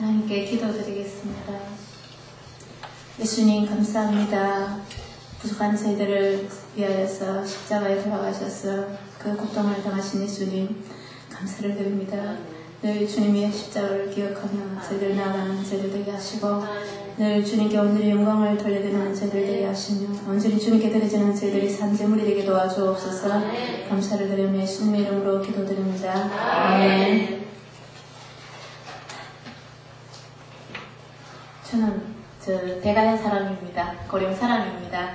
하나님께 기도드리겠습니다. 예수님 감사합니다. 부족한 저희들을 위하여서 십자가에 돌아가셔서 그 고통을 당하신 예수님 감사를 드립니다. 늘 주님의 십자가를 기억하며 저희들 나아가는 저희들 되게 하시고 늘 주님께 온전히 영광을 돌려드리는 저희들 되게 하시며 온전히 주님께 드려지는 저희들이 산재물이 되게 도와주옵소서. 감사를 드리며 예수님의 이름으로 기도드립니다. 아멘. 저는 대가의 사람입니다. 고령 사람입니다.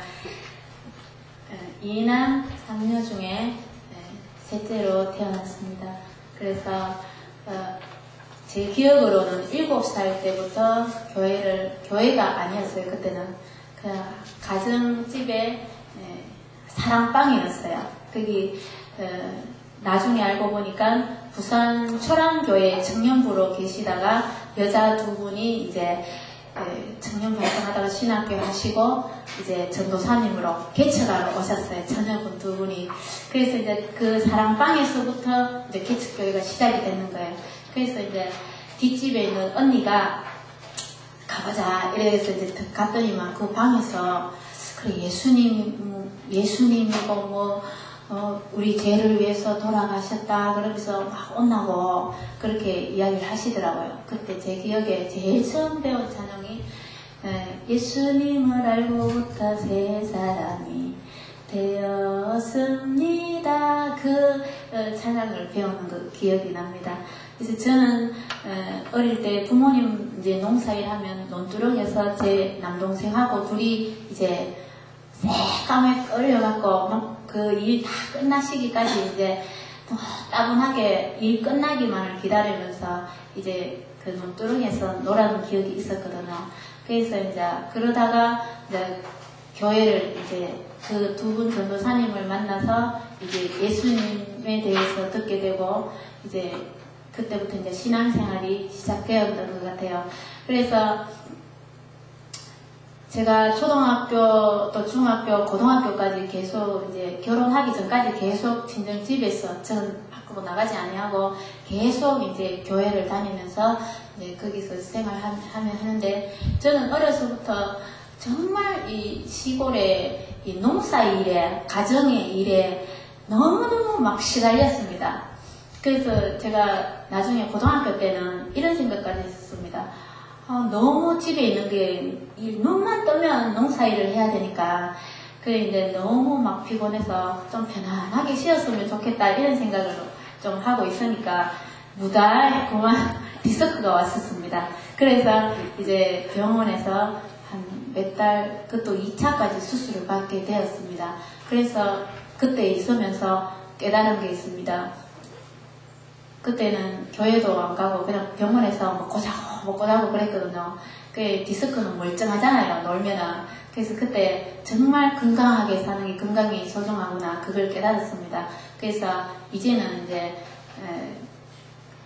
2남 3녀 중에 셋째로 태어났습니다. 그래서 제 기억으로는 7살 때부터 교회가 아니었어요. 그때는 그냥 가정집에 사랑방이었어요. 거기 나중에 알고 보니까 부산 초랑교회 청년부로 계시다가 여자 두 분이 이제 청년 활동하다가 신학교 하시고 이제 전도사님으로 개척하러 오셨어요. 처녀분 두 분이. 그래서 이제 그 사랑방에서부터 이제 개척교회가 시작이 되는 거예요. 그래서 이제 뒷집에 있는 언니가 가보자 이래서 이제 갔더니만 그 방에서 그래 예수님이고 뭐 우리 죄를 위해서 돌아가셨다 그러면서 막 온나고 그렇게 이야기를 하시더라고요. 그때 제 기억에 제일 처음 배운 찬양이 예수님을 알고부터 새 사람이 되었습니다. 그 찬양을 배우는 그 기억이 납니다. 그래서 저는 어릴 때 부모님 이제 농사일 하면 논두렁에서 제 남동생하고 둘이 이제 새까맣게 얼려갖고 막 그 일 다 끝나시기까지 이제 따분하게 일 끝나기만을 기다리면서 이제 그 논두렁에서 놀아본 기억이 있었거든요. 그래서 이제 그러다가 이제 교회를 이제 그 두 분 전도사님을 만나서 이제 예수님에 대해서 듣게 되고 이제 그때부터 이제 신앙생활이 시작되었던 것 같아요. 그래서 제가 초등학교 또 중학교 고등학교까지 계속 이제 결혼하기 전까지 계속 친정집에서 저는 밖으로 나가지 아니하고 계속 이제 교회를 다니면서 이제 거기서 생활하며 하는데 저는 어려서부터 정말 이 시골의 이 농사일에 가정의 일에 너무너무 막 시달렸습니다. 그래서 제가 나중에 고등학교 때는 이런 생각까지 했었습니다. 너무 집에 있는 게 눈만 뜨면 농사일을 해야 되니까 그래 이제 너무 막 피곤해서 좀 편안하게 쉬었으면 좋겠다 이런 생각을 좀 하고 있으니까 무달 그만 디스크가 왔었습니다. 그래서 이제 병원에서 한 몇 달 그것도 2차까지 수술을 받게 되었습니다. 그래서 그때 있으면서 깨달은 게 있습니다. 그때는 교회도 안 가고 그냥 병원에서 먹고 자고 그랬거든요. 그 디스크는 멀쩡하잖아요. 놀면은. 그래서 그때 정말 건강하게 사는 게 건강이 소중하구나 그걸 깨달았습니다. 그래서 이제는 이제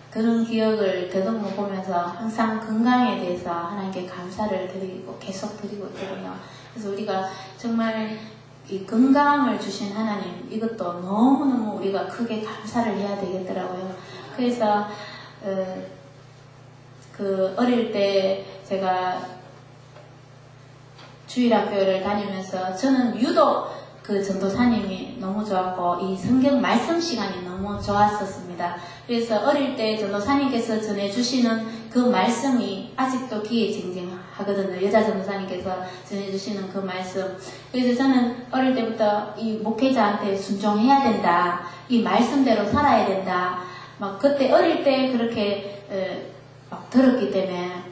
그런 기억을 더듬어 보면서 항상 건강에 대해서 하나님께 감사를 드리고 계속 드리고 있거든요. 그래서 우리가 정말 이 건강을 주신 하나님 이것도 너무너무 우리가 크게 감사를 해야 되겠더라고요. 그래서 그 어릴 때 제가 주일학교를 다니면서 저는 유독 그 전도사님이 너무 좋았고 이 성경 말씀 시간이 너무 좋았었습니다. 그래서 어릴 때 전도사님께서 전해주시는 그 말씀이 아직도 귀에 쟁쟁하거든요. 여자 전도사님께서 전해주시는 그 말씀. 그래서 저는 어릴 때부터 이 목회자한테 순종해야 된다. 이 말씀대로 살아야 된다. 막 그때 어릴 때 그렇게 막 들었기 때문에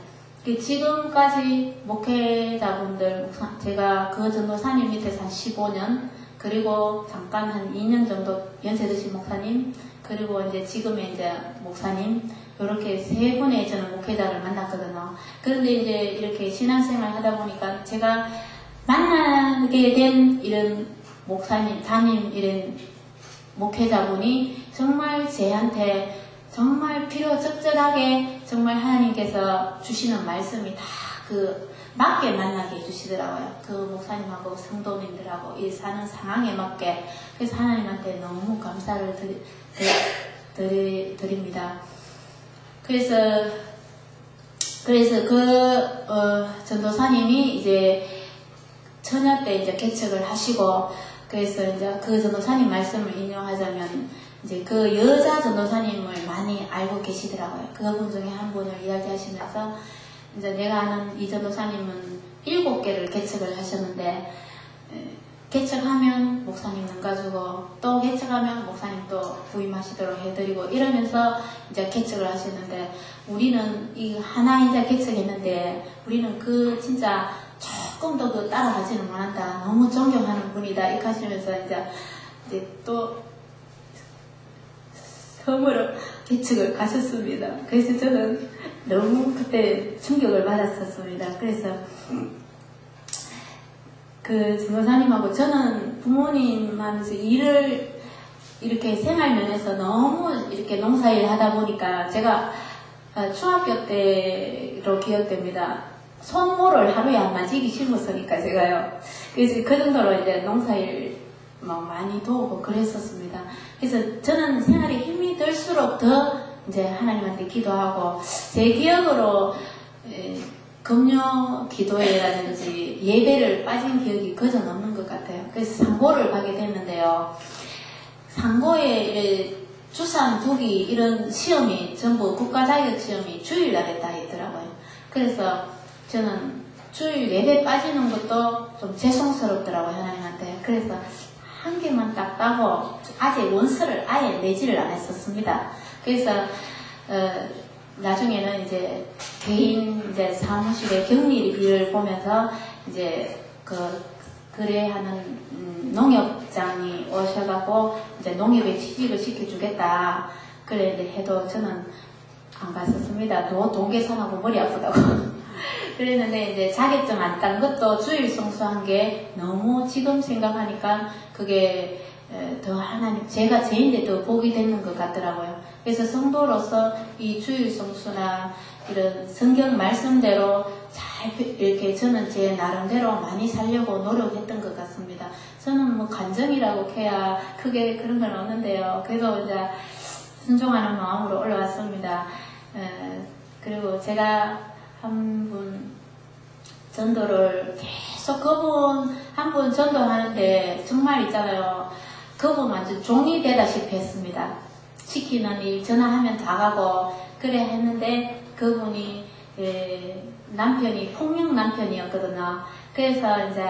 지금까지 목회자분들 제가 그 전도사님 밑에서 한 15년 그리고 잠깐 한 2년 정도 연세 드신 목사님 그리고 이제 지금의 이제 목사님 이렇게 세 분의 저는 목회자를 만났거든요. 그런데 이제 이렇게 신앙생활 하다 보니까 제가 만나게 된 이런 목사님, 담임 이런 목회자분이 정말 제한테 정말 필요적절하게 정말 하나님께서 주시는 말씀이 다 그 맞게 만나게 해주시더라고요. 그 목사님하고 성도님들하고 이 사는 상황에 맞게. 그래서 하나님한테 너무 감사를 드립니다. 그래서 그래서 전도사님이 이제 처녀 때 이제 개척을 하시고, 그래서 이제 그 전도사님 말씀을 인용하자면, 이제 그 여자 전도사님을 많이 알고 계시더라고요. 그분 중에 한 분을 이야기하시면서, 이제 내가 아는 이 전도사님은 7개를 개척을 하셨는데, 개척하면 목사님 능가주고, 또 개척하면 목사님 또 부임하시도록 해드리고, 이러면서 이제 개척을 하셨는데, 우리는 이 하나 이제 개척했는데, 우리는 그 진짜 조금 더 그 따라가지는 못한다. 너무 존경하는 분이다. 이렇게 하시면서 이제 또 처음으로 개척을 가셨습니다. 그래서 저는 너무 그때 충격을 받았었습니다. 그래서 그 전도사님하고 저는 부모님 하면서 일을 이렇게 생활면에서 너무 이렇게 농사일 하다 보니까 제가 중학교 때로 기억됩니다. 손모를 하루에 한 마지기 심었으니까 제가요. 그래서 그 정도로 이제 농사일 많이 도우고 그랬었습니다. 그래서 저는 생활에 힘이 들수록 더 이제 하나님한테 기도하고, 제 기억으로 금요 기도회라든지 예배를 빠진 기억이 그저 없는 것 같아요. 그래서 상고를 가게 됐는데요. 상고에 주산, 두기 이런 시험이 전부 국가자격시험이 주일날에 다 있더라고요. 그래서 저는 주일 예배 빠지는 것도 좀 죄송스럽더라고요, 하나님한테. 그래서 한 개만 딱 따고 아직 원서를 아예 내지를 안 했었습니다. 그래서 나중에는 이제 개인 이제 사무실의 격리비를 보면서 이제 거래하는 농협장이 오셔갖고 이제 농협에 취직을 시켜주겠다. 그래 해도 저는 안 갔었습니다. 돈 계산하고 머리 아프다고. 그랬는데 이제 자격증 안 딴 것도 주일 성수한 게 너무 지금 생각하니까 그게 더 하나님, 제가 제인데 더 복이 되는 것 같더라고요. 그래서 성도로서 이 주일 성수나 이런 성경 말씀대로 잘 이렇게 저는 제 나름대로 많이 살려고 노력했던 것 같습니다. 저는 뭐 간정이라고 해야 크게 그런 건 없는데요. 그래도 이제 순종하는 마음으로 올라왔습니다. 그리고 제가 한 분 전도를 계속 그분 한 분 전도하는데 정말 있잖아요. 그분 완전 종이 되다시피 했습니다. 시키는 일 전화하면 다 가고 그래 했는데 그분이 남편이 폭력 남편이었거든요. 그래서 이제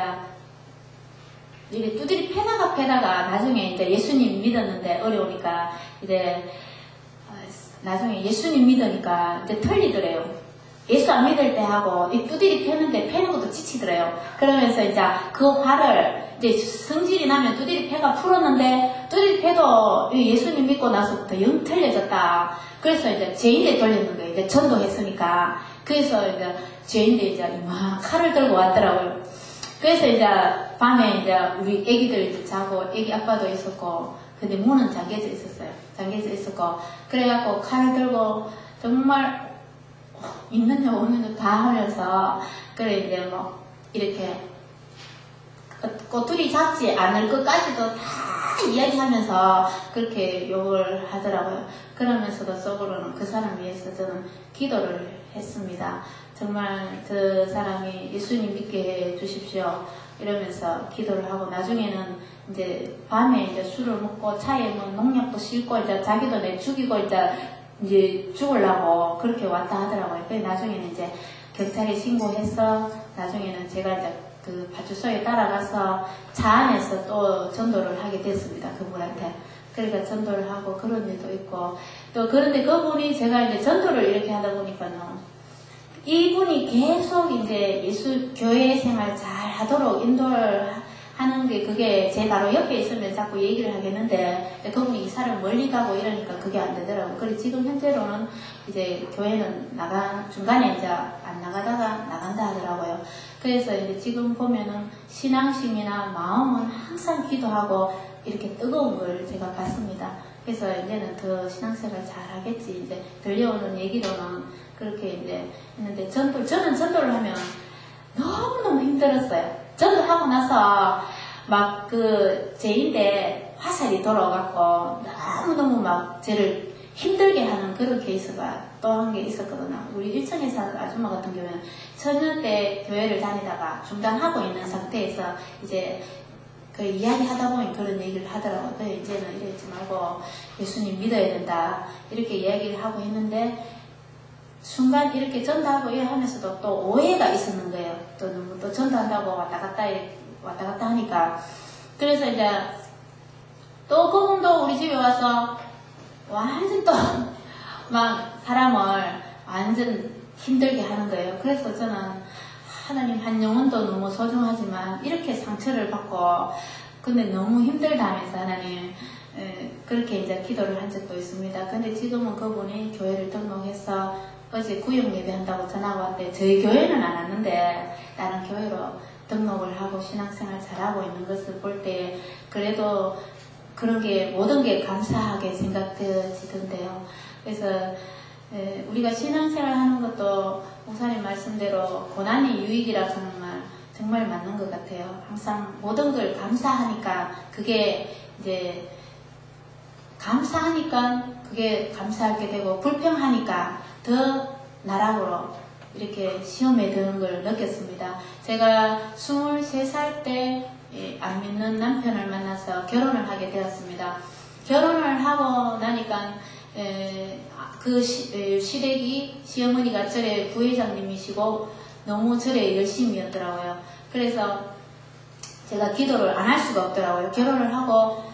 이게 두드리 패다가 나중에 이제 예수님 믿었는데 어려우니까 이제 나중에 예수님 믿으니까 이제 틀리더래요. 예수 안 믿을 때 하고 이 두드리 패는데 패는 것도 지치더래요. 그러면서 이제 그 화를 이제 성질이 나면 두드리 패가 풀었는데 두드리 패도 예수님 믿고 나서부터 영 틀려졌다. 그래서 이제 죄인대 돌렸는 거예요. 이제 전도했으니까. 그래서 이제 죄인대 이제 막 칼을 들고 왔더라고요. 그래서 이제 밤에 이제 우리 애기들 자고 애기 아빠도 있었고 근데 문은 잠겨져 있었어요. 잠겨져 있었고 그래갖고 칼을 들고 정말 있는 여 없는 여 다 하면서 그래 이제 뭐 이렇게 꼬투리 잡지 않을 것까지도 다 이야기하면서 그렇게 욕을 하더라고요. 그러면서도 속으로는 그 사람 위해서 저는 기도를 했습니다. 정말 그 사람이 예수님 믿게 해 주십시오. 이러면서 기도를 하고 나중에는 이제 밤에 이제 술을 먹고 차에 뭐 농약도 싣고 이제 자기도 내 죽이고 이제 죽으려고 그렇게 왔다 하더라고요. 그래서 나중에는 이제 경찰에 신고해서 나중에는 제가 이제 그 파출소에 따라가서 차 안에서 또 전도를 하게 됐습니다. 그분한테. 그러니까 전도를 하고 그런 일도 있고 또 그런데 그분이 제가 이제 전도를 이렇게 하다 보니까요. 이분이 계속 이제 예수 교회 생활 잘 하도록 인도를 하는 게 그게 제 바로 옆에 있으면 자꾸 얘기를 하겠는데 그분이 이사를 멀리 가고 이러니까 그게 안 되더라고요. 그래서 지금 현재로는 이제 교회는 중간에 이제 안 나가다가 나간다 하더라고요. 그래서 이제 지금 보면은 신앙심이나 마음은 항상 기도하고 이렇게 뜨거운 걸 제가 봤습니다. 그래서 이제는 더 신앙생활 잘 하겠지. 이제 들려오는 얘기로는 그렇게 이제 했는데 저는 전도를 하면 너무너무 힘들었어요. 전도하고 나서 막 그 죄인데 화살이 돌아갖고 너무너무 막 저를 힘들게 하는 그런 케이스가 또 한 게 있었거든요. 우리 일천에 사는 아줌마 같은 경우에는 처녀 때 교회를 다니다가 중단하고 있는 상태에서 이제 그 이야기 하다 보니 그런 얘기를 하더라고요. 그래, 이제는 이러지 말고 예수님 믿어야 된다. 이렇게 이야기를 하고 했는데 순간 이렇게 전도하고 이래 하면서도 또 오해가 있었는 거예요. 또 너무 또 전도한다고 왔다 갔다 하니까. 그래서 이제 또 그분도 우리 집에 와서 완전 또 막 사람을 완전 힘들게 하는 거예요. 그래서 저는 하나님 한 영혼도 너무 소중하지만 이렇게 상처를 받고 근데 너무 힘들다면서 하나님 그렇게 이제 기도를 한 적도 있습니다. 근데 지금은 그분이 교회를 등록해서 어제 구역 예배한다고 전화가 왔대. 저희 교회는 안 왔는데 다른 교회로 등록을 하고 신앙생활 잘하고 있는 것을 볼 때 그래도 그런 게 모든 게 감사하게 생각되어지던데요. 그래서 우리가 신앙생활 하는 것도 목사님 말씀대로 고난이 유익이라 하는 말 정말 맞는 것 같아요. 항상 모든 걸 감사하니까 그게 이제 감사하니까 그게 감사하게 되고 불평하니까 더 나락으로 이렇게 시험에 드는 걸 느꼈습니다. 제가 23살 때 안 믿는 남편을 만나서 결혼을 하게 되었습니다. 결혼을 하고 나니까 그 시댁이 시어머니가 절에 부회장님이시고 너무 절에 열심이었더라고요. 그래서 제가 기도를 안 할 수가 없더라고요. 결혼을 하고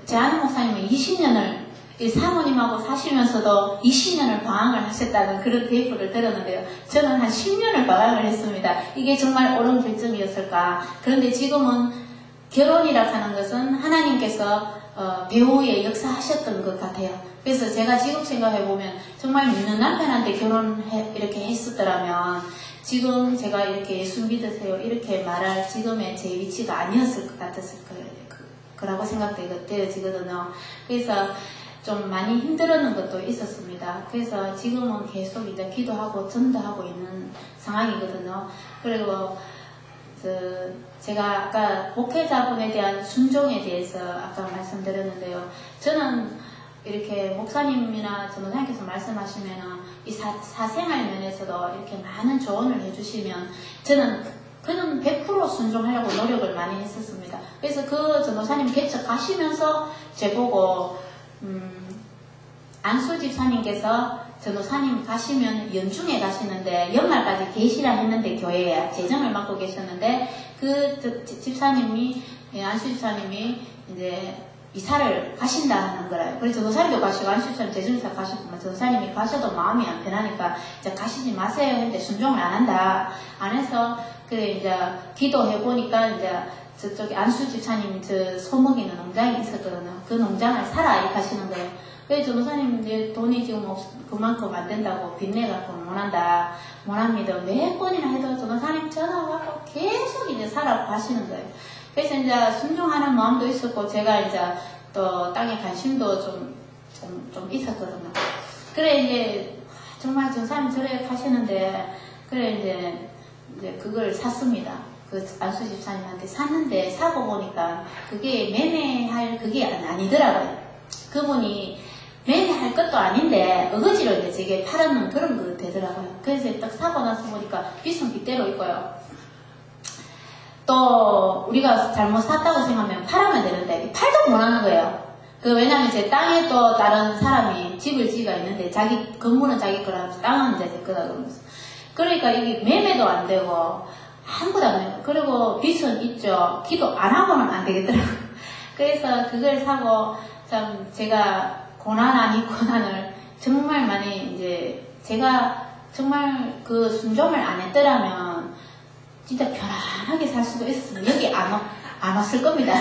제 아는 목사님은 20년을 사모님하고 사시면서도 20년을 방황을 하셨다는 그런 테이프를 들었는데요. 저는 한 10년을 방황을 했습니다. 이게 정말 옳은 결정이었을까. 그런데 지금은 결혼이라 하는 것은 하나님께서 배우의 역사하셨던 것 같아요. 그래서 제가 지금 생각해보면 정말 믿는 남편한테 이렇게 했었더라면 지금 제가 이렇게 예수 믿으세요 이렇게 말할 지금의 제 위치가 아니었을 것 같았을 거라고 생각되어지거든요. 그래서 좀 많이 힘들었는 것도 있었습니다. 그래서 지금은 계속 이제 기도하고 전도하고 있는 상황이거든요. 그리고 제가 아까 목회자분에 대한 순종에 대해서 아까 말씀드렸는데요. 저는 이렇게 목사님이나 전도사님께서 말씀하시면은 이 사생활 면에서도 이렇게 많은 조언을 해주시면 저는 100% 순종하려고 노력을 많이 했었습니다. 그래서 그 전도사님 개척 가시면서 제보고 안수 집사님께서 전도사님 가시면 연중에 가시는데 연말까지 계시라 했는데 교회에 재정을 맡고 계셨는데 그 집사님이 안수 집사님이 이제 이사를 가신다 하는 거라요. 그래서 전도사님도 가시고 안수 집사님 재정이사 가셨구만. 전도사님이 가셔도 마음이 안 편하니까 이제 가시지 마세요 했는데 순종을 안 한다. 안 해서 그래 이제 기도해 보니까 이제 저쪽에 안수 집사님 저 소먹이는 농장이 있었거든요. 그 농장을 사라 이렇게 하시는 거예요. 그래서 전도사님 이제 돈이 지금 그만큼 안 된다고 빚내갖고 못한다. 못합니다. 몇 번이나 해도 전도사님 전화하고 계속 이제 사라고 하시는 거예요. 그래서 이제 순종하는 마음도 있었고 제가 이제 또 땅에 관심도 좀 있었거든요. 그래 이제 정말 전도사님 절에 가시는데 그래 이제 그걸 샀습니다. 그 안수 집사님한테 샀는데 사고 보니까 그게 매매할 그게 아니더라고요. 그분이 매매할 것도 아닌데 어거지로 이제 제게 팔았는 그런 거 되더라고요. 그래서 딱 사고 나서 보니까 빚은 빚대로 있고요. 또 우리가 잘못 샀다고 생각하면 팔아면 되는데 팔도 못하는 거예요. 왜냐면 제 땅에 또 다른 사람이 집을 지가 있는데 자기 건물은 자기 거라면서 땅은 이제 제 거다 그러면서 그러니까 이게 매매도 안 되고 아무것도 안 돼요. 그리고 빚은 있죠. 기도 안 하고는 안 되겠더라고요. 그래서 그걸 사고 참 제가 고난 아닌 고난을 정말 많이 이제 제가 정말 그 순종을 안 했더라면 진짜 편안하게 살 수도 있었으면 여기 안 왔을 겁니다.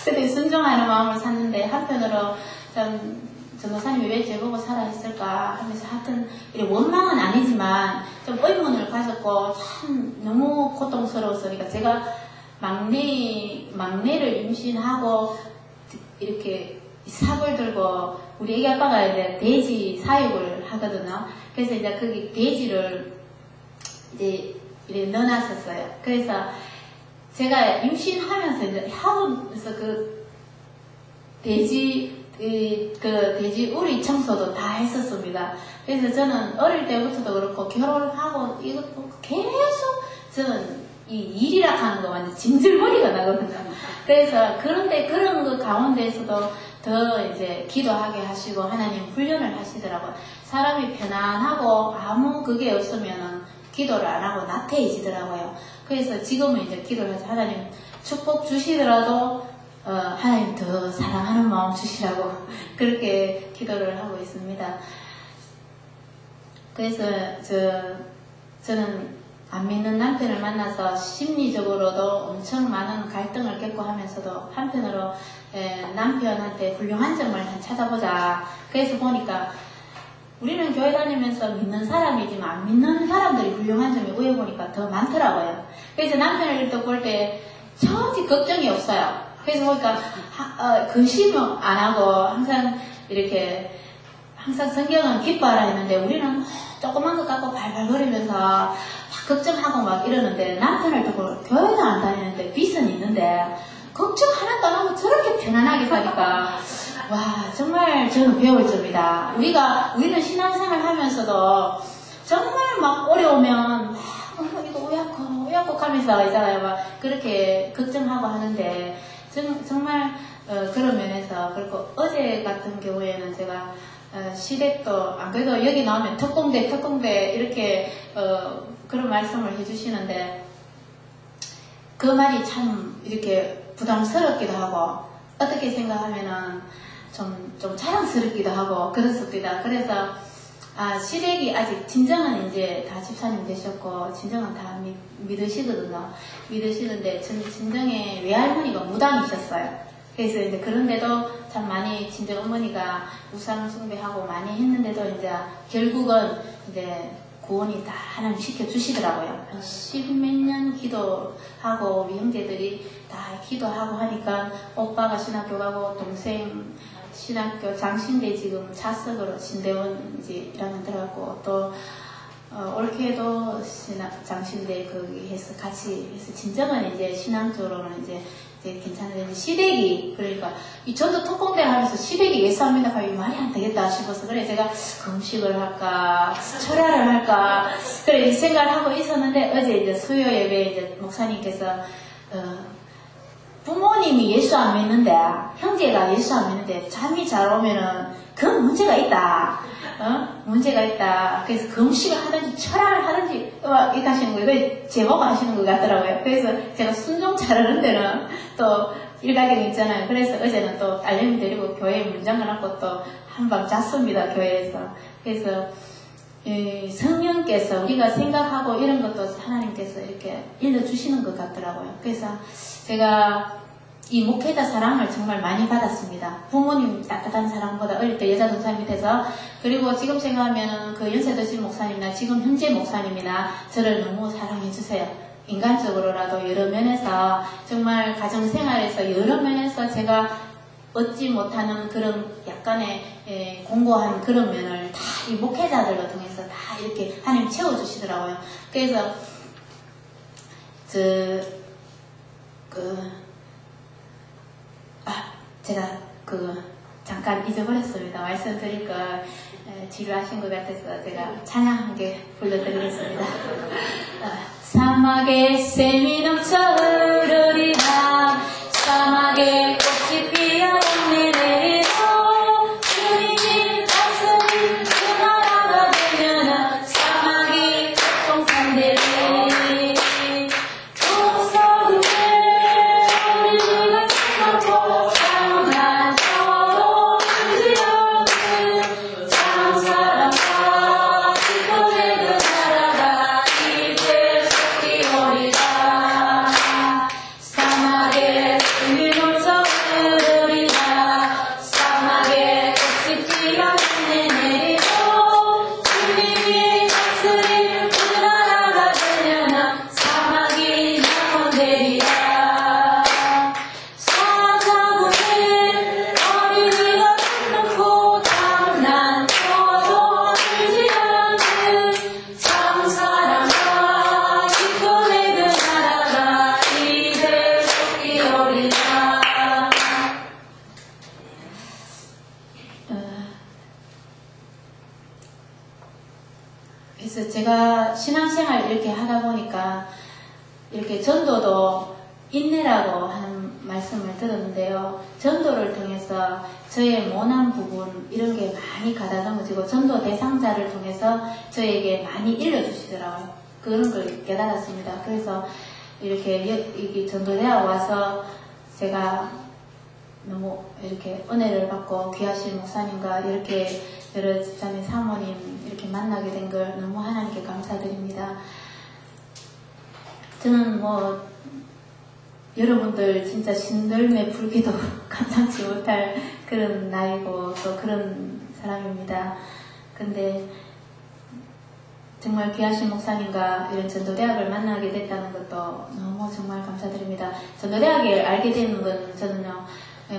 근데 순종하는 마음을 샀는데 한편으로 참 전도사님이 왜 제보고 살아있을까 하면서 하여튼 원망은 아니지만 좀 의문을 가졌고 참 너무 고통스러웠으니까 제가 막내를 임신하고 이렇게 삽을 들고 우리 애기 아빠가 이제 돼지 사육을 하거든요. 그래서 이제 거기 돼지를 이제 이렇게 넣어놨었어요. 그래서 제가 임신하면서 이제 하면서 그 돼지 그 돼지 우리 청소도 다 했었습니다. 그래서 저는 어릴 때부터도 그렇고 결혼하고 이것도 계속 저는 이 일이라 하는 거 완전 징질머리가 나거든요. 그래서 그런데 그런 그 가운데에서도 더 이제 기도하게 하시고 하나님 훈련을 하시더라고요. 사람이 편안하고 아무 그게 없으면은 기도를 안 하고 나태해지더라고요. 그래서 지금은 이제 기도를 하죠. 하나님 축복 주시더라도 하나님 더 사랑하는 마음 주시라고 그렇게 기도를 하고 있습니다. 그래서 저는 안 믿는 남편을 만나서 심리적으로도 엄청 많은 갈등을 겪고 하면서도 한편으로 남편한테 훌륭한 점을 찾아보자. 그래서 보니까 우리는 교회 다니면서 믿는 사람이지만 안 믿는 사람들이 훌륭한 점이 의외 보니까 더 많더라고요. 그래서 남편을 또 볼 때 전혀 걱정이 없어요. 그래서 보니까 근심 안 하고 항상 이렇게 항상 성경은 기뻐하라 했는데 우리는 조그만 것 갖고 발발거리면서 막 걱정하고 막 이러는데 남편을 두고 교회도 안 다니는데 빚은 있는데 걱정 하나도 안 하고 저렇게 편안하게 사니까 와 정말 저는 배울 점이다. 우리는 신앙생활 하면서도 정말 막 어려우면 이거 우약국 하면서 있잖아요. 막 그렇게 걱정하고 하는데 정말 그런 면에서 그리고 어제 같은 경우에는 제가 시댁도 안 그래도 여기 나오면 특공대 이렇게 그런 말씀을 해주시는데 그 말이 참 이렇게 부담스럽기도 하고 어떻게 생각하면은 좀 자랑스럽기도 하고 그렇습니다. 그래서 시댁이 아직 진정은 이제 다 집사님 되셨고 진정은 다 믿으시거든요. 믿으시는데 진정의 외할머니가 무당이셨어요. 그래서 이제 그런데도 참 많이 진정 어머니가 우상 숭배하고 많이 했는데도 이제 결국은 이제 구원이 다 하나님 시켜주시더라고요. 한 10몇 년 기도하고 우리 형제들이 다 기도하고 하니까 오빠가 신학교 가고 동생 신학교 장신대 지금 자석으로 신대원 이제 1학년 들어갔고 또 올케도 장신대 거기 해서 같이 해서 진정은 이제 신앙적으로는 이제 괜찮은데 시댁이 그러니까 저도 특공대 하면서 시댁이 예수합니다 하면 말이 안 되겠다 싶어서 그래 제가 금식을 할까 철야를 할까 그래 생각을 하고 있었는데 어제 이제 수요 예배 이제 목사님께서 부모님이 예수 안 믿는데 형제가 예수 안 믿는데 잠이 잘 오면은 그건 문제가 있다. 문제가 있다. 그래서 금식을 하든지 철학을 하든지 이렇게 하시는 거예요. 이거 제보고 하시는 것 같더라고요. 그래서 제가 순종 잘하는 데는 또 일가견이 있잖아요. 그래서 어제는 또 딸내미 데리고 교회에 문장을 하고 또 한밤 잤습니다. 교회에서. 그래서 성령께서 우리가 생각하고 이런 것도 하나님께서 이렇게 일러주시는 것 같더라고요. 그래서 제가 이 목회자 사랑을 정말 많이 받았습니다. 부모님 따뜻한 사랑보다 어릴 때 여자 동사 밑에서 그리고 지금 생각하면 그 연세 드신 목사님이나 지금 현재 목사님이나 저를 너무 사랑해 주세요. 인간적으로라도 여러 면에서 정말 가정생활에서 여러 면에서 제가 얻지 못하는 그런 약간의 공고한 그런 면을 다 이 목회자들로 통해서 다 이렇게 하나님 채워주시더라고요. 그래서 제가 잠깐 잊어버렸습니다. 말씀드릴 거 지루하신 것 같아서 제가 찬양 한 개 불러드리겠습니다. 사막에 샘이 넘쳐 흐르리라 사막에 꽃이 피어 봄이 내리고 주님이 다스린 그 나라가 되면은 사막이 총산되리 제가 신앙생활 이렇게 하다 보니까 이렇게 전도도 인내라고 하는 말씀을 들었는데요. 전도를 통해서 저의 모난 부분 이런 게 많이 가다듬어지고 전도 대상자를 통해서 저에게 많이 일러주시더라고요. 그런 걸 깨달았습니다. 그래서 이렇게 여기 전도대학 와서 제가 너무 이렇게 은혜를 받고 귀하신 목사님과 이렇게 여러 집사님 사모님 이렇게 만나게 된 걸 너무 하나님께 감사드립니다. 저는 뭐 여러분들 진짜 신들매 불기도 감당치 못할 그런 나이고 또 그런 사람입니다. 근데 정말 귀하신 목사님과 이런 전도대학을 만나게 됐다는 것도 너무 정말 감사드립니다. 전도대학을 알게 되는 건 저는요,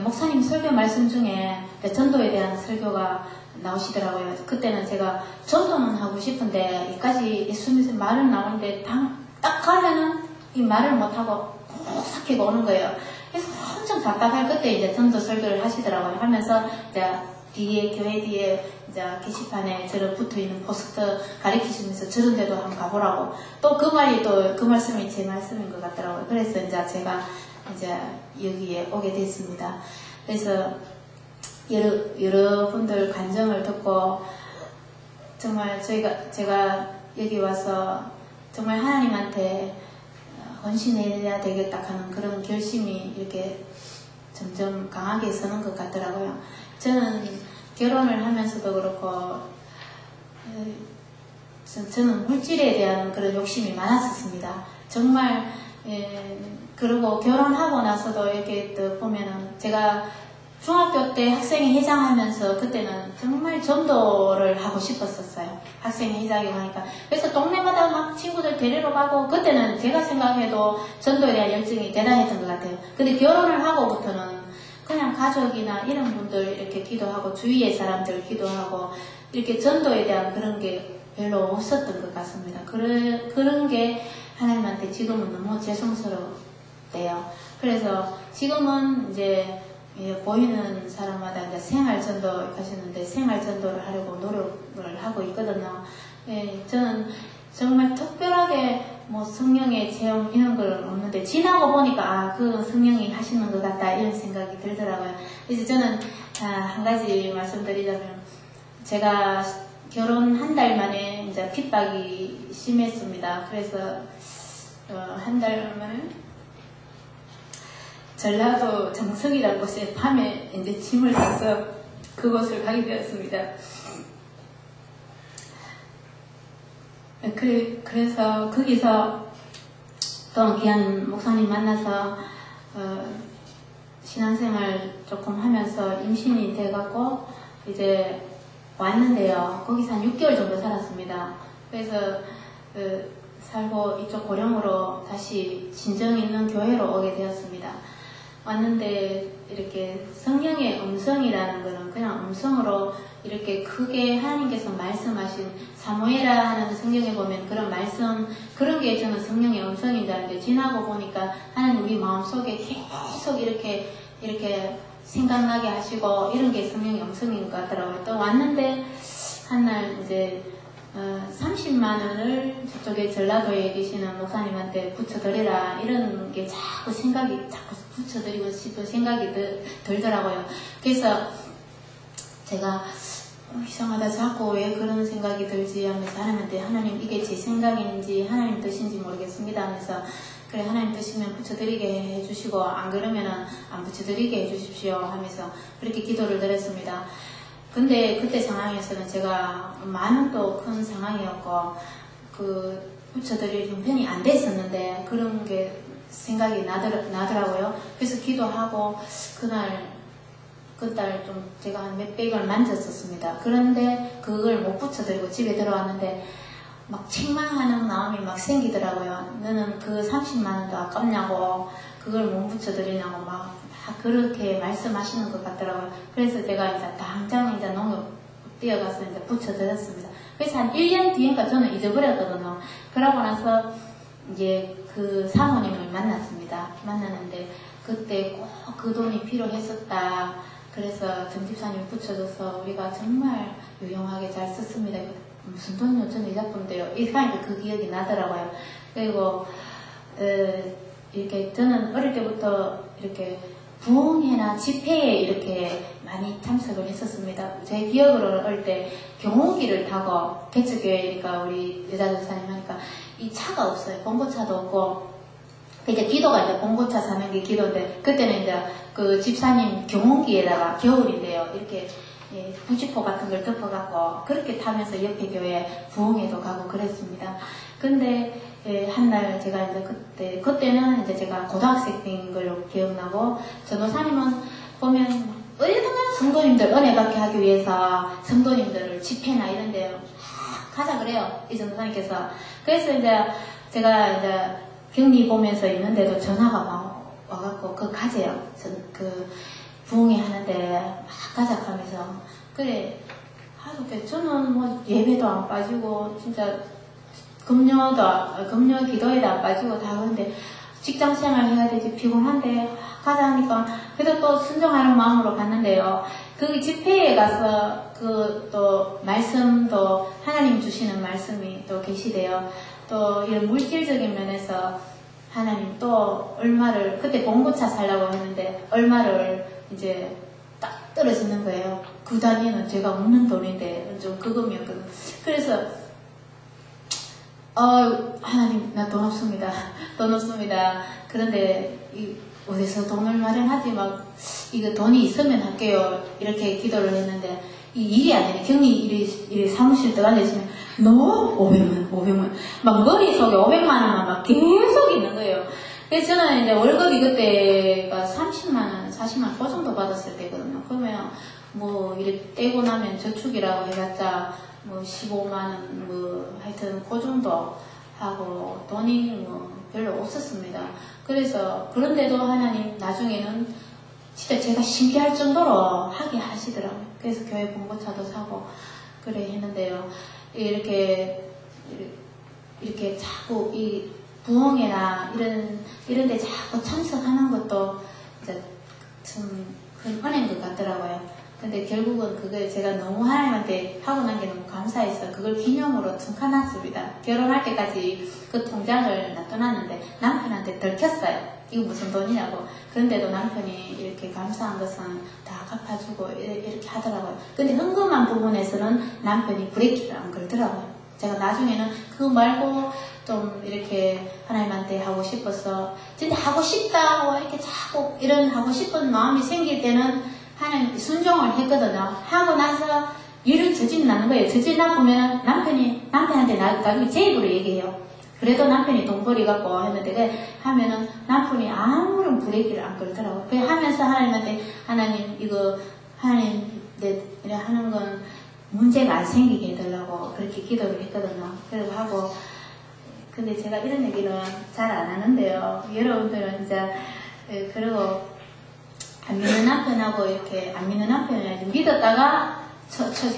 목사님 설교 말씀 중에 전도에 대한 설교가 나오시더라고요. 그때는 제가 전도는 하고 싶은데 여기까지 예수님 말은 나오는데 딱 가면은 이 말을 못하고 삭히고 오는 거예요. 그래서 엄청 답답할 그때 이제 전도 설교를 하시더라고요. 하면서 이제 뒤에 교회 뒤에 이제 게시판에 저를 붙어있는 포스터 가리키시면서 저런 데도 한번 가보라고. 또 그 말이 또 그 말씀이 제 말씀인 것 같더라고요. 그래서 이제 제가 이제 여기에 오게 됐습니다. 그래서 여러분들 간증을 듣고 정말 제가 여기 와서 정말 하나님한테 헌신해야 되겠다 하는 그런 결심이 이렇게 점점 강하게 서는 것 같더라고요. 저는 결혼을 하면서도 그렇고 저는 물질에 대한 그런 욕심이 많았었습니다. 정말 그리고 결혼하고 나서도 이렇게 또 보면은 제가 중학교 때 학생회 회장하면서 그때는 정말 전도를 하고 싶었었어요. 학생회 회장이 하니까. 그래서 동네마다 막 친구들 데리러 가고 그때는 제가 생각해도 전도에 대한 열정이 대단했던 것 같아요. 근데 결혼을 하고부터는 그냥 가족이나 이런 분들 이렇게 기도하고 주위의 사람들 기도하고 이렇게 전도에 대한 그런 게 별로 없었던 것 같습니다. 그런 게 하나님한테 지금은 너무 죄송스러워요. 그래서 지금은 이제 보이는 사람마다 이제 생활전도 하시는데 생활전도를 하려고 노력을 하고 있거든요. 저는 정말 특별하게 뭐 성령의 체험 이런 건 없는데 지나고 보니까 그 성령이 하시는 것 같다 이런 생각이 들더라고요. 그래서 저는 한 가지 말씀드리자면 제가 결혼 한 달 만에 이제 핍박이 심했습니다. 그래서 한 달 만에 전라도 정석이라는 곳에 밤에 이제 짐을 싸서 그곳을 가게 되었습니다. 그래서 거기서 또 귀한 목사님 만나서 신앙생활 조금 하면서 임신이 돼갖고 이제 왔는데요. 거기서 한 6개월 정도 살았습니다. 그래서 살고 이쪽 고령으로 다시 진정 있는 교회로 오게 되었습니다. 왔는데 이렇게 성령의 음성이라는 것은 그냥 음성으로 이렇게 크게 하나님께서 말씀하신 사무엘아 하는 성경에 보면 그런 말씀 그런 게 저는 성령의 음성인 줄 알았는데 지나고 보니까 하나님 우리 마음속에 계속 이렇게 생각나게 하시고 이런 게 성령의 음성인 것 같더라고요. 또 왔는데 한날 이제 30만 원을 저쪽에 전라도에 계시는 목사님한테 붙여드리라 이런 게 자꾸 붙여드리고 싶은 생각이 들더라고요. 그래서 제가 이상하다 자꾸 왜 그런 생각이 들지 하면서 하나님한테 하나님 이게 제 생각인지 하나님 뜻인지 모르겠습니다 하면서 그래 하나님 뜻이면 붙여드리게 해주시고 안 그러면은 안 붙여드리게 해주십시오 하면서 그렇게 기도를 드렸습니다. 근데 그때 상황에서는 제가 많은 또 큰 상황이었고 붙여드릴 형편이 안 됐었는데 그런 게 생각이 나더라고요. 그래서 기도하고 그달 좀 제가 한 몇백을 만졌었습니다. 그런데 그걸 못 붙여드리고 집에 들어왔는데 막 책망하는 마음이 막 생기더라고요. 너는 그 30만 원도 아깝냐고 그걸 못 붙여드리냐고 막 그렇게 말씀하시는 것 같더라고요. 그래서 제가 이제 당장 이제 농협 뛰어가서 이제 붙여드렸습니다. 그래서 한 1년 뒤인가 저는 잊어버렸거든요. 그러고 나서 이제 그 사모님을 만났습니다. 만났는데 그때 꼭 그 돈이 필요했었다. 그래서 전집사님이 붙여줘서 우리가 정말 유용하게 잘 썼습니다. 무슨 돈이요? 저는 이자쁜데요. 이렇게 하니까 그 기억이 나더라고요. 그리고 이렇게 저는 어릴 때부터 이렇게 부흥회나 집회에 이렇게 많이 참석을 했었습니다. 제 기억으로 어릴 때 경운기를 타고 개척교회니까 우리 여자 전사님 하니까 이 차가 없어요. 봉고차도 없고 이제 기도가 이제 봉고차 사는 게 기도인데 그때는 이제 그 집사님 경운기에다가 겨울인데요. 이렇게 부지포 같은 걸 덮어갖고 그렇게 타면서 옆에 교회 부흥회도 가고 그랬습니다. 근데 한날 제가 이제 그때는 이제 제가 고등학생 때인 걸로 기억나고 전도사님은 보면 얼마나 성도님들 은혜 받게 하기 위해서 성도님들을 집회나 이런 데 가자 그래요. 이 전도사님께서. 그래서 이제 제가 이제 격리 보면서 있는데도 전화가 막 와갖고 그거 가재요. 그 부흥회 하는데 막 가자 하면서 그래 하루 저는 뭐 예배도 안 빠지고 진짜 금요 기도에도 안 빠지고 다 그런데 직장 생활 해야 되지 피곤한데 가자 하니까 그래도 또 순종하는 마음으로 갔는데요. 그 집회에 가서 그 또 말씀도 하나님 주시는 말씀이 또 계시대요. 또 이런 물질적인 면에서 하나님 또 얼마를 그때 봉고차 살라고 했는데 얼마를 이제 딱 떨어지는 거예요. 그 단위는 제가 없는 돈인데 좀 그금이었거든요. 그래서 하나님 나 돈 없습니다. 돈 없습니다. 그런데 어디서 돈을 마련하지 막 이거 돈이 있으면 할게요. 이렇게 기도를 했는데 이 일이 안 되네. 격리 일이 사무실 들어가 있으면 너 500만 막 머릿속에 500만 원만 막 계속 있는 거예요. 그래서 저는 이제 월급이 그때가 30만 원, 40만 원 그 정도 받았을 때거든요. 그러면 뭐 이렇게 떼고 나면 저축이라고 해봤자 뭐 15만 원 뭐 하여튼 그 정도 하고 돈이 뭐 별로 없었습니다. 그래서 그런데도 하나님 나중에는 진짜 제가 신기할 정도로 하게 하시더라고요. 그래서 교회 봉고차도 사고 그래 했는데요. 이렇게 자꾸 이 부흥회나 이런 데 자꾸 참석하는 것도 이제 참 큰 은혜인 것 같더라고요. 근데 결국은 그걸 제가 너무 하나님한테 하고 난 게 너무 감사해서 그걸 기념으로 퉁카놨습니다. 결혼할 때까지 그 통장을 놔둬놨는데 남편한테 들켰어요. 이거 무슨 돈이냐고. 그런데도 남편이 이렇게 감사한 것은 다 갚아주고 이렇게 하더라고요. 근데 헌금한 부분에서는 남편이 브레이크를 안 걸더라고요. 제가 나중에는 그거 말고 좀 이렇게 하나님한테 하고 싶어서 진짜 하고 싶다 이렇게 자꾸 이런 하고 싶은 마음이 생길 때는 하나님 순종을 했거든요. 하고 나서 일을 저질 나는 거예요. 저질 나보면 남편한테 나중에 제 입으로 얘기해요. 그래도 남편이 돈벌이 갖고 했는데 그 하면은 남편이 아무런 브레이크를 안 걸더라고요. 그 하면서 하나님한테 하나님 이거 하나님 내 하는 건 문제가 안 생기게 해달라고 그렇게 기도를 했거든요. 그리고 하고 근데 제가 이런 얘기는 잘 안 하는데요. 여러분들은 이제 그리고 안 믿는 남편하고 이렇게 안 믿는 남편을 믿었다가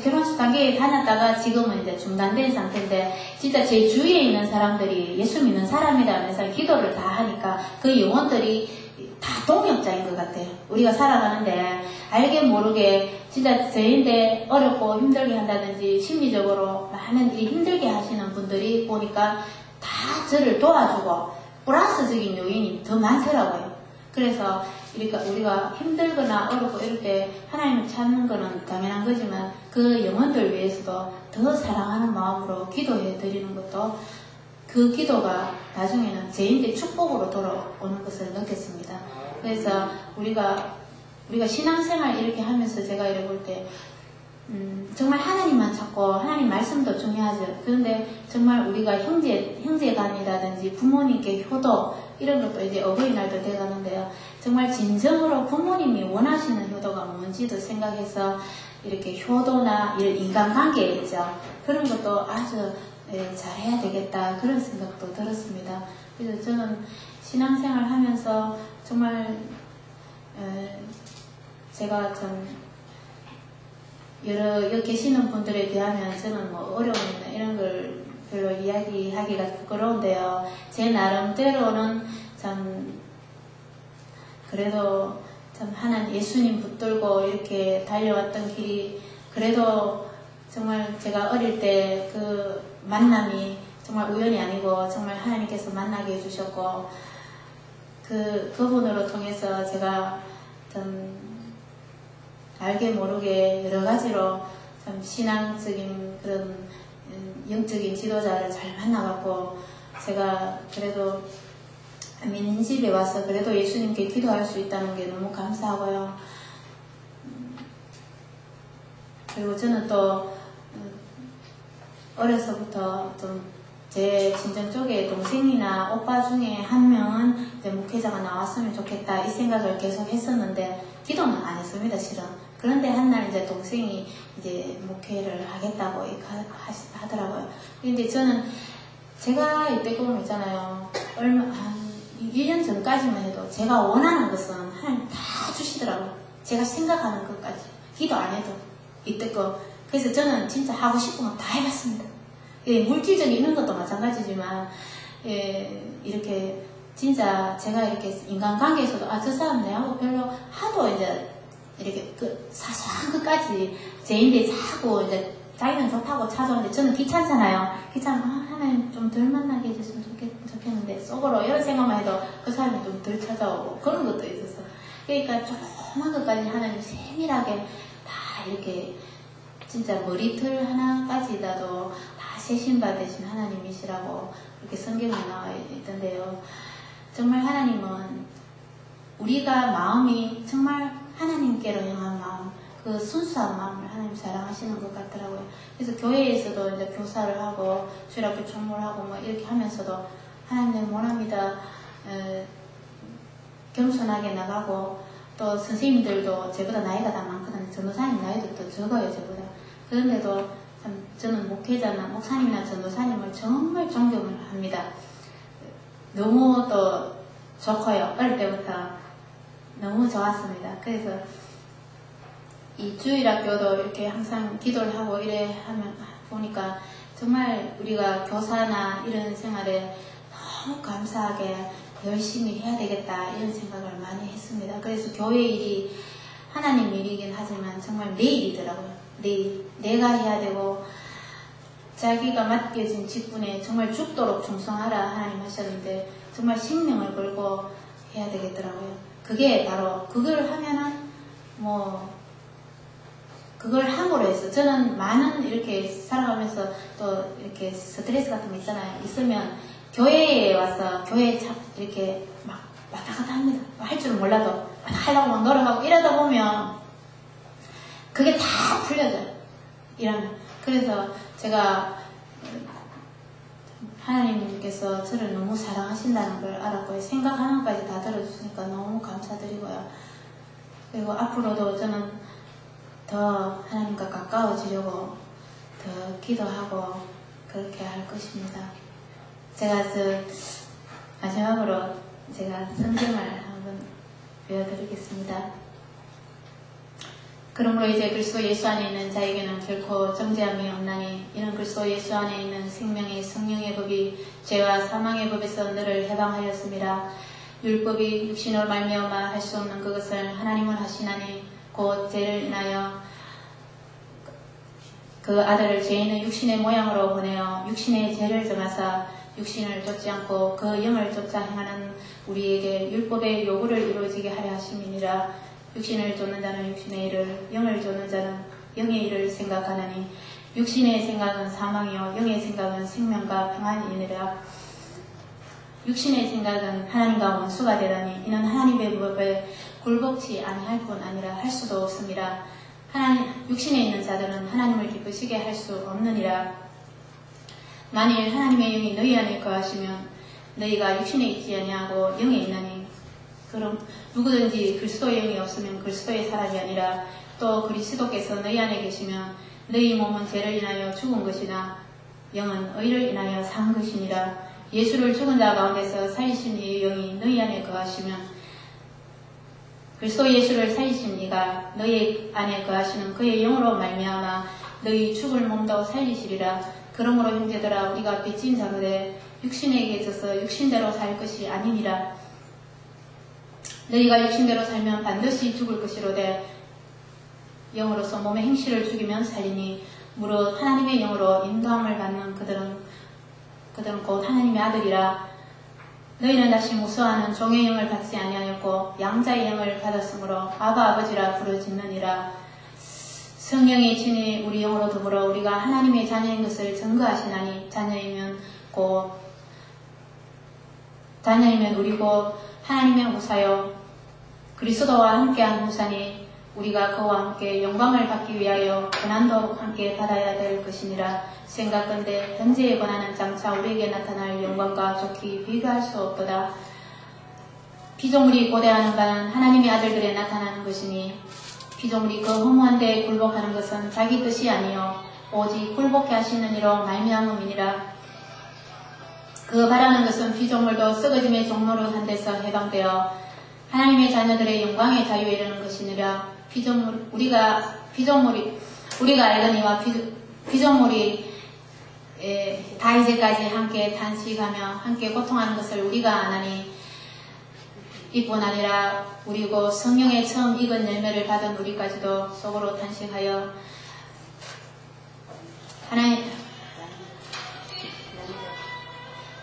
결혼식 단계에 다녔다가 지금은 이제 중단된 상태인데 진짜 제 주위에 있는 사람들이 예수 믿는 사람이라면서 기도를 다 하니까 그 영혼들이 다 동역자인 것 같아요. 우리가 살아가는데 알게 모르게 진짜 저희인데 어렵고 힘들게 한다든지 심리적으로 많은 일 힘들게 하시는 분들이 보니까 다 저를 도와주고 플러스적인 요인이 더 많더라고요. 그래서 우리가 힘들거나 어렵고 이럴 때 하나님을 찾는 거는 당연한 거지만 그 영혼들 위해서도 더 사랑하는 마음으로 기도해 드리는 것도 그 기도가 나중에는 제인데 축복으로 돌아오는 것을 느꼈습니다. 그래서 우리가 신앙생활 이렇게 하면서 제가 이래 볼 때 정말 하나님만 찾고 하나님 말씀도 중요하죠. 그런데 정말 우리가 형제간이라든지 부모님께 효도 이런 것도 이제 어버이날도 돼가는데요. 정말 진정으로 부모님이 원하시는 효도가 뭔지도 생각해서 이렇게 효도나 이런 인간관계 있죠. 그런 것도 아주 잘해야 되겠다 그런 생각도 들었습니다. 그래서 저는 신앙생활 하면서 정말 제가 참 여기 계시는 분들에 비하면 저는 뭐 어려움이나 이런 걸 별로 이야기하기가 부끄러운데요. 제 나름대로는 참 그래도 참 하나님 예수님 붙들고 이렇게 달려왔던 길이 그래도 정말 제가 어릴 때 그 만남이 정말 우연이 아니고 정말 하나님께서 만나게 해주셨고 그분으로 통해서 제가 좀 알게 모르게 여러 가지로 참 신앙적인 그런 영적인 지도자를 잘 만나갖고 제가 그래도 믿는 집에 와서 그래도 예수님께 기도할 수 있다는 게 너무 감사하고요. 그리고 저는 또 어려서부터 좀 제 친정 쪽에 동생이나 오빠 중에 한 명은 이제 목회자가 나왔으면 좋겠다 이 생각을 계속 했었는데 기도는 안 했습니다, 실은. 그런데 한날 이제 동생이 이제 목회를 하겠다고 하더라고요. 근데 저는 제가 이때 보면 있잖아요. 한 1년 전까지만 해도 제가 원하는 것은 하나님 다 주시더라고요. 제가 생각하는 것까지. 기도 안 해도 이때 거. 그래서 저는 진짜 하고 싶은 건 다 해봤습니다. 예, 물질적인 이런 것도 마찬가지지만 이렇게 진짜 제가 이렇게 인간관계에서도 저 사람 내하고 별로 하도 이제 이렇게 그 사소한 것까지 제인데 자꾸 이제 자기는 좋다고 찾아오는데 저는 귀찮잖아요. 하나님 좀 덜 만나게 해줬으면 좋겠는데 속으로 이런 생각만 해도 그 사람이 좀 덜 찾아오고 그런 것도 있어서 그러니까 조그만 것까지 하나님 세밀하게 다 이렇게 진짜 머리털 하나까지라도 다 세심받으신 하나님이시라고 이렇게 성경에 나와 있던데요. 정말 하나님은 우리가 마음이 정말 하나님께로 향한 마음, 그 순수한 마음을 하나님 사랑하시는 것 같더라고요. 그래서 교회에서도 이제 교사를 하고 주일학교 총무를 하고 뭐 이렇게 하면서도 하나님 원합니다. 겸손하게 나가고 또 선생님들도 저보다 나이가 다 많거든요. 전도사님 나이도 또 적어요, 저보다. 그런데도 참 저는 목회자나 목사님이나 전도사님을 정말 존경을 합니다. 너무 또 좋고요. 어릴 때부터 너무 좋았습니다. 그래서 이 주일학교도 이렇게 항상 기도를 하고 이래 하면 보니까 정말 우리가 교사나 이런 생활에 너무 감사하게 열심히 해야 되겠다 이런 생각을 많이 했습니다. 그래서 교회 일이 하나님 일이긴 하지만 정말 내 일이더라고요. 내가 해야 되고 자기가 맡겨진 직분에 정말 죽도록 충성하라 하나님 하셨는데 정말 생명을 걸고 해야 되겠더라고요. 그게 바로 그걸 하면은 그걸 함으로 해서 저는 많은 이렇게 살아가면서 또 이렇게 스트레스 같은 거 있으면 교회에 와서 교회에 참 이렇게 막 왔다 갔다 합니다. 할 줄은 몰라도 하려고 막 노력하고 이러다 보면 그게 다 풀려져요. 이러면. 그래서 제가 하나님께서 저를 너무 사랑하신다는 걸 알았고요. 생각 하나까지 다 들어주시니까 너무 감사드리고요. 그리고 앞으로도 저는 더 하나님과 가까워지려고 더 기도하고 그렇게 할 것입니다. 제가 마지막으로 제가 성경을 한번 배워드리겠습니다. 그러므로 이제 그리스도 예수 안에 있는 자에게는 결코 정죄함이 없나니 이는 그리스도 예수 안에 있는 생명의 성령의 법이 죄와 사망의 법에서 너를 해방하였음이라. 율법이 육신으로 말미암아 할 수 없는 그것을 하나님은 하시나니 곧 죄를 인하여 그 아들을 죄인의 육신의 모양으로 보내어 육신의 죄를 정하사 육신을 쫓지 않고 그 영을 쫓아 행하는 우리에게 율법의 요구를 이루어지게 하려 하심이니라. 육신을 쫓는 자는 육신의 일을, 영을 쫓는 자는 영의 일을 생각하느니 육신의 생각은 사망이요 영의 생각은 생명과 평안이니라. 육신의 생각은 하나님과 원수가 되다니 이는 하나님의 법을 굴복치 아니할 뿐 아니라 할 수도 없음이라. 육신에 있는 자들은 하나님을 기쁘시게 할 수 없느니라. 만일 하나님의 영이 너희 안에 거하시면 너희가 육신에 있지 아니하고 영에 있나니 그럼 누구든지 그리스도의 영이 없으면 그리스도의 사람이 아니라 또 그리스도께서 너희 안에 계시면 너희 몸은 죄를 인하여 죽은 것이나 영은 의를 인하여 산 것이니라. 예수를 죽은 자 가운데서 살리신 이의 영이 너희 안에 거하시면 그리스도 예수를 살리신 이가 너희 안에 거하시는 그의 영으로 말미암아 너희 죽을 몸도 살리시리라. 그러므로 형제들아 우리가 빚진 자로되 육신에게 있어서 육신대로 살 것이 아니니라. 너희가 육신대로 살면 반드시 죽을 것이로되 영으로서 몸의 행실을 죽이면 살리니 무릇 하나님의 영으로 인도함을 받는 그들은 곧 하나님의 아들이라. 너희는 다시 무수하는 종의 영을 받지 아니하였고 양자의 영을 받았으므로 아바 아버지라 부르짖느니라. 성령이 친히 우리 영으로 더불어 우리가 하나님의 자녀인 것을 증거하시나니 자녀이면 우리 곧 하나님의 후사요 그리스도와 함께한 후사니 우리가 그와 함께 영광을 받기 위하여 고난도 함께 받아야 될 것이니라. 생각건대 현재의 고난은 장차 우리에게 나타날 영광과 좋게 비교할 수 없도다. 피조물이 고대하는 바는 하나님의 아들들에 나타나는 것이니 피조물이 그 허무한 데에 굴복하는 것은 자기 뜻이 아니요 오직 굴복해 하시는 이로 말미암음이니라. 그 바라는 것은 피조물도 썩어짐의 종로로 한 데서 해방되어 하나님의 자녀들의 영광의 자유에 이르는 것이니라. 우리가 알거니와 피조물이 다 이제까지 함께 탄식하며 함께 고통하는 것을 우리가 아나니 이뿐 아니라 우리고 성령의 처음 익은 열매를 받은 우리까지도 속으로 탄식하여 하나님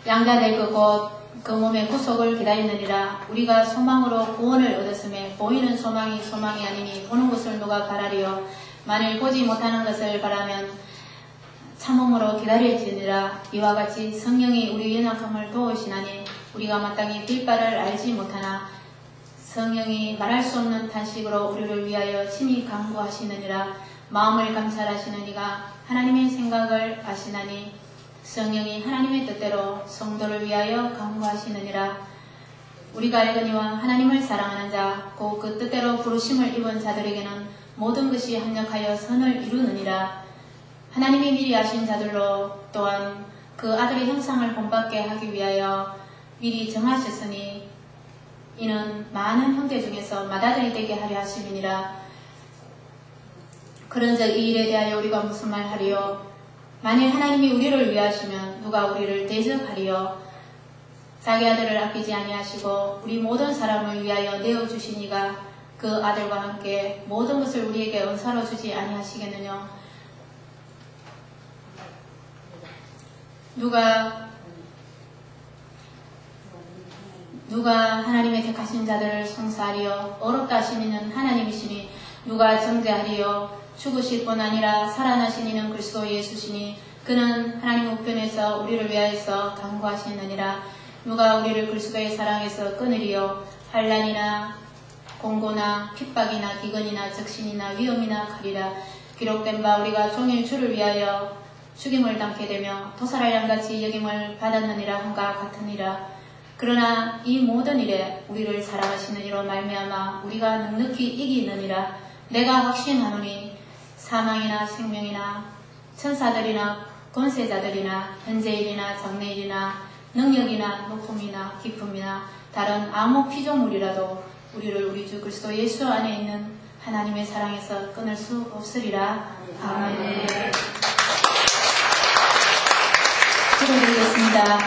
양자될 그곳 그 몸의 구속을 기다리느니라. 우리가 소망으로 구원을 얻었음에 보이는 소망이 아니니 보는 것을 누가 바라리요. 만일 보지 못하는 것을 바라면 참음으로 기다릴지니라. 이와 같이 성령이 우리 연약함을 도우시나니 우리가 마땅히 빌 바를 알지 못하나 성령이 말할 수 없는 탄식으로 우리를 위하여 친히 간구하시느니라. 마음을 감찰하시는 이가 하나님의 생각을 아시나니 성령이 하나님의 뜻대로 성도를 위하여 간구하시느니라. 우리가 알거니와 하나님을 사랑하는 자 곧 그 뜻대로 부르심을 입은 자들에게는 모든 것이 합력하여 선을 이루느니라. 하나님이 미리 아신 자들로 또한 그 아들의 형상을 본받게 하기 위하여 미리 정하셨으니 이는 많은 형제 중에서 맏아들이 되게 하려 하심이니라. 그런즉 이 일에 대하여 우리가 무슨 말 하리요? 만일 하나님이 우리를 위하시면 누가 우리를 대적하리요? 자기 아들을 아끼지 아니하시고 우리 모든 사람을 위하여 내어주신 이가 그 아들과 함께 모든 것을 우리에게 은사로 주지 아니하시겠느냐? 누가 하나님의 택하신 자들을 송사하리요? 어렵다 하신 이는 하나님이시니 누가 정죄하리요? 죽으실 뿐 아니라 살아나신 이는 그리스도 예수시니 그는 하나님 우편에서 우리를 위하여서 간구하시느니라. 누가 우리를 그리스도의 사랑에서 끊으리요? 환난이나 공고나 핍박이나 기근이나 적신이나 위험이나 칼이라. 기록된 바 우리가 종일 주를 위하여 죽임을 당게 되며 도살할 양같이 여김을 받았느니라 한가 같으니라. 그러나 이 모든 일에 우리를 사랑하시는 이로 말미암아 우리가 넉넉히 이기느니라. 내가 확신하노니 사망이나 생명이나 천사들이나 권세자들이나 현재일이나 장래일이나 능력이나 높음이나 깊음이나 다른 아무 피조물이라도 우리를 우리 주 그리스도 예수 안에 있는 하나님의 사랑에서 끊을 수 없으리라. 아멘. 기도드리겠습니다.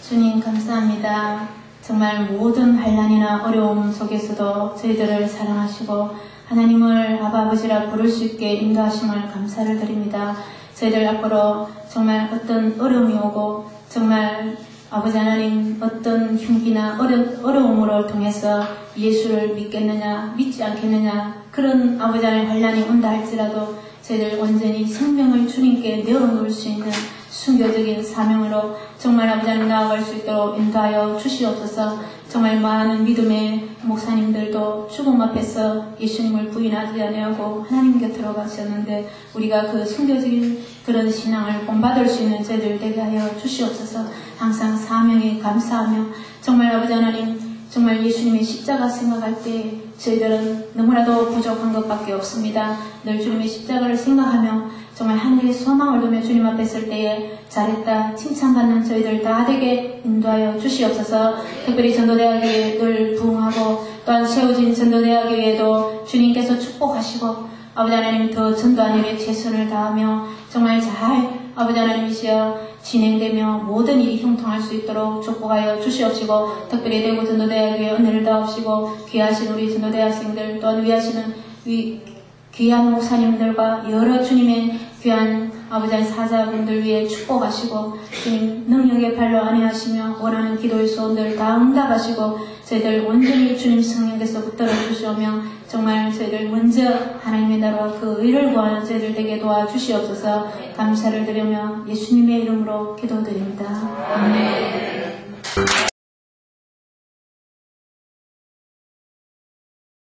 주님 감사합니다. 정말 모든 환난이나 어려움 속에서도 저희들을 사랑하시고 하나님을 아버지라 부를 수 있게 인도하심을 감사를 드립니다. 저희들 앞으로 정말 어떤 어려움이 오고 정말 아버지 하나님 어떤 흉기나 어려움으로 통해서 예수를 믿겠느냐 믿지 않겠느냐 그런 아버지 하나님 환난이 온다 할지라도 저희들 온전히 생명을 주님께 내어놓을 수 있는 순교적인 사명으로 정말 아버지 하나님 나아갈 수 있도록 인도하여 주시옵소서. 정말 많은 믿음의 목사님들도 죽음 앞에서 예수님을 부인하지 아니하고 하나님 곁으로 가셨는데 우리가 그 순교적인 그런 신앙을 본받을 수 있는 저희들 되게 하여 주시옵소서. 항상 사명에 감사하며 정말 아버지 하나님 정말 예수님의 십자가 생각할 때 저희들은 너무나도 부족한 것밖에 없습니다. 늘 주님의 십자가를 생각하며 정말 하늘의 소망을 두며 주님 앞에 설 때에 잘했다 칭찬받는 저희들 다 되게 인도하여 주시옵소서. 특별히 전도대학에 늘 부응하고 또한 세워진 전도대학에도 주님께서 축복하시고 아버지 하나님 더 전도하는 일에 최선을 다하며 정말 잘 아버지 하나님이시여 진행되며 모든 일이 형통할 수 있도록 축복하여 주시옵시고 특별히 대구 전도대학에 은혜를 다옵시고 귀하신 우리 전도대학생들 또한 위하시는 귀한 목사님들과 여러 주님의 귀한 아버지 사자분들 위해 축복하시고 주님 능력의 발로 안위하시며 원하는 기도의 소원들 다 응답하시고 저희들 온전히 주님 성령께서 붙들어 주시오며 정말 저희들 먼저 하나님의 나라와 그 의를 구하는 저희들 되게 도와주시옵소서. 감사를 드리며 예수님의 이름으로 기도드립니다. 아멘.